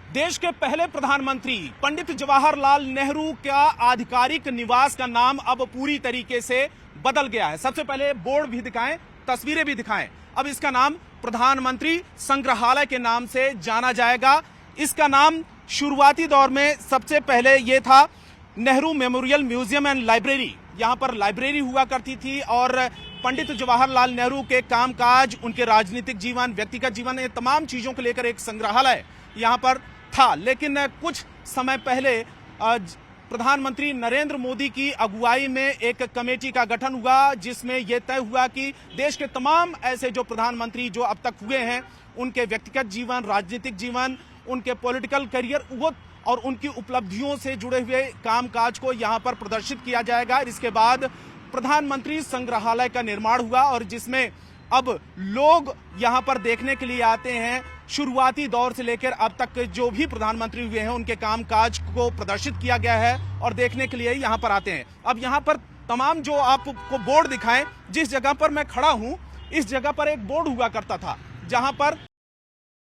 देश के पहले प्रधानमंत्री पंडित जवाहरलाल नेहरू का आधिकारिक निवास का नाम अब पूरी तरीके से बदल गया है। सबसे पहले बोर्ड भी दिखाएं, तस्वीरें भी दिखाएं। अब इसका नाम प्रधानमंत्री संग्रहालय के नाम से जाना जाएगा। इसका नाम शुरुआती दौर में सबसे पहले ये था Nehru memorial museum and library. यहाँ पर लाइब्रेरी हुआ करती थी और पंडित जवाहरलाल नेहरू के कामकाज, उनके राजनीतिक जीवन, व्यक्तिगत जीवन, ये तमाम चीजों को लेकर एक संग्रहालय यहाँ पर था। लेकिन कुछ समय पहले प्रधानमंत्री नरेंद्र मोदी की अगुवाई में एक कमेटी का गठन हुआ, जिसमें यह तय हुआ कि देश के तमाम ऐसे जो प्रधानमंत्री जो अब तक हुए हैं, उनके व्यक्तिगत जीवन, राजनीतिक जीवन, उनके पॉलिटिकल करियर वो और उनकी उपलब्धियों से जुड़े हुए कामकाज को यहाँ पर प्रदर्शित किया जाएगा। इसके बाद प्रधानमंत्री संग्रहालय का निर्माण हुआ और जिसमें अब लोग यहाँ पर देखने के लिए आते हैं। शुरुआती दौर से लेकर अब तक जो भी प्रधानमंत्री हुए हैं, उनके कामकाज को प्रदर्शित किया गया है और देखने के लिए यहाँ पर आते हैं। अब यहाँ पर तमाम जो आपको बोर्ड दिखाएं, जिस जगह पर मैं खड़ा हूँ, इस जगह पर एक बोर्ड हुआ करता था, जहाँ पर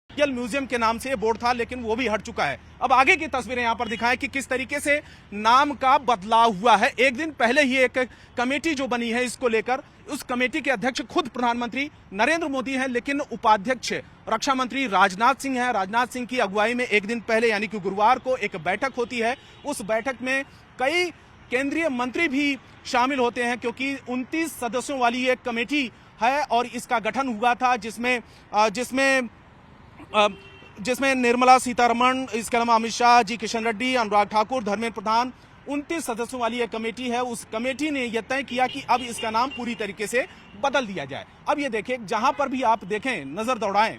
म्यूजियम के नाम से ये बोर्ड था, लेकिन वो भी हट चुका है। अब आगे की तस्वीरें यहाँ पर दिखाएं कि किस तरीके से नाम का बदलाव हुआ है। एक दिन पहले ही एक कमेटी जो बनी है इसको लेकर, उस कमेटी के अध्यक्ष खुद प्रधानमंत्री नरेंद्र मोदी हैं, लेकिन उपाध्यक्ष रक्षा मंत्री राजनाथ सिंह हैं। राजनाथ सिंह की अगुवाई में एक दिन पहले यानी कि गुरुवार को एक बैठक होती है। उस बैठक में कई केंद्रीय मंत्री भी शामिल होते हैं, क्योंकि 29 सदस्यों वाली एक कमेटी है और इसका गठन हुआ था, जिसमें निर्मला सीतारमण, इसके अलावा अमित शाह जी, किशन रेड्डी, अनुराग ठाकुर, धर्मेंद्र प्रधान, 29 सदस्यों वाली एक कमेटी है। उस कमेटी ने यह तय किया कि अब इसका नाम पूरी तरीके से बदल दिया जाए। अब ये देखें, जहां पर भी आप देखें, नजर दौड़ाएं,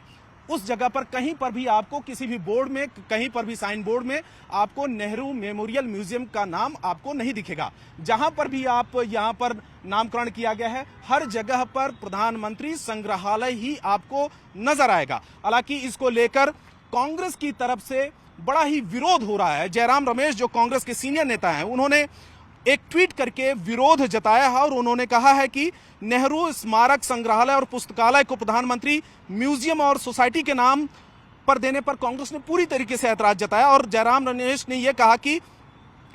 उस जगह पर कहीं पर भी आपको किसी भी बोर्ड में, कहीं पर भी साइन बोर्ड में आपको नेहरू मेमोरियल म्यूजियम का नाम आपको नहीं दिखेगा। जहां पर भी आप यहाँ पर नामकरण किया गया है, हर जगह पर प्रधानमंत्री संग्रहालय ही आपको नजर आएगा। हालांकि इसको लेकर कांग्रेस की तरफ से बड़ा ही विरोध हो रहा है। जयराम रमेश जो कांग्रेस के सीनियर नेता हैं, उन्होंने एक ट्वीट करके विरोध जताया है और उन्होंने कहा है कि नेहरू स्मारक संग्रहालय और पुस्तकालय को प्रधानमंत्री म्यूजियम और सोसाइटी के नाम पर देने पर कांग्रेस ने पूरी तरीके से ऐतराज जताया। और जयराम रमेश ने यह कहा कि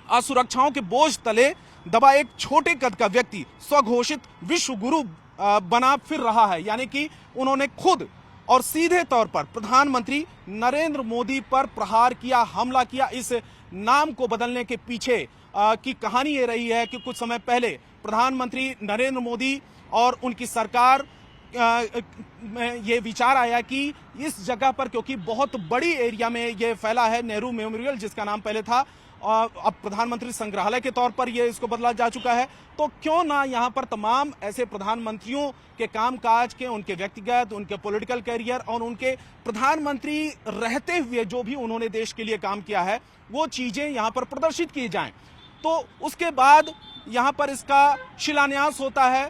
असुरक्षाओं के बोझ तले दबा एक छोटे कद का व्यक्ति स्वघोषित विश्व गुरु बना फिर रहा है। यानी कि उन्होंने खुद और सीधे तौर पर प्रधानमंत्री नरेंद्र मोदी पर प्रहार किया, हमला किया। इस नाम को बदलने के पीछे की कहानी ये रही है कि कुछ समय पहले प्रधानमंत्री नरेंद्र मोदी और उनकी सरकार में ये विचार आया कि इस जगह पर, क्योंकि बहुत बड़ी एरिया में ये फैला है नेहरू मेमोरियल, जिसका नाम पहले था, अब प्रधानमंत्री संग्रहालय के तौर पर ये इसको बदला जा चुका है, तो क्यों ना यहाँ पर तमाम ऐसे प्रधानमंत्रियों के कामकाज के, उनके व्यक्तिगत, उनके पॉलिटिकल करियर और उनके प्रधानमंत्री रहते हुए जो भी उन्होंने देश के लिए काम किया है, वो चीजें यहाँ पर प्रदर्शित की जाएं। तो उसके बाद यहाँ पर इसका शिलान्यास होता है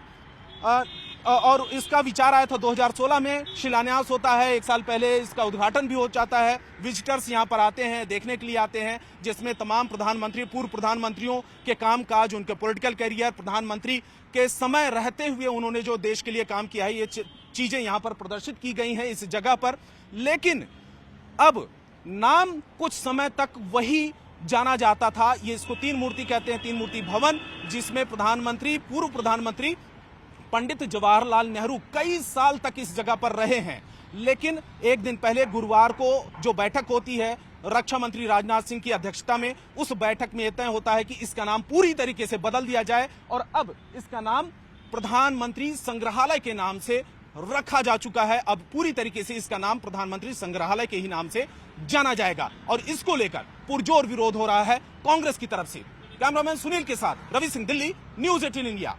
और इसका विचार आया था 2016 में, शिलान्यास होता है। एक साल पहले इसका उद्घाटन भी हो जाता है। विजिटर्स यहाँ पर आते हैं, देखने के लिए आते हैं, जिसमें तमाम प्रधानमंत्री, पूर्व प्रधानमंत्रियों के कामकाज, उनके पॉलिटिकल करियर, प्रधानमंत्री के समय रहते हुए उन्होंने जो देश के लिए काम किया है, ये चीजें यहाँ पर प्रदर्शित की गई हैं इस जगह पर। लेकिन अब नाम कुछ समय तक वही जाना जाता था। ये इसको तीन मूर्ति कहते हैं, तीन मूर्ति भवन, जिसमें प्रधानमंत्री, पूर्व प्रधानमंत्री पंडित जवाहरलाल नेहरू कई साल तक इस जगह पर रहे हैं। लेकिन एक दिन पहले गुरुवार को जो बैठक होती है रक्षा मंत्री राजनाथ सिंह की अध्यक्षता में, उस बैठक में तय होता है कि इसका नाम पूरी तरीके से बदल दिया जाए और अब इसका नाम प्रधानमंत्री संग्रहालय के नाम से रखा जा चुका है। अब पूरी तरीके से इसका नाम प्रधानमंत्री संग्रहालय के ही नाम से जाना जाएगा और इसको लेकर पुरजोर विरोध हो रहा है कांग्रेस की तरफ से। कैमरामैन सुनील के साथ रवि सिंह, दिल्ली, न्यूज़ 18 इंडिया।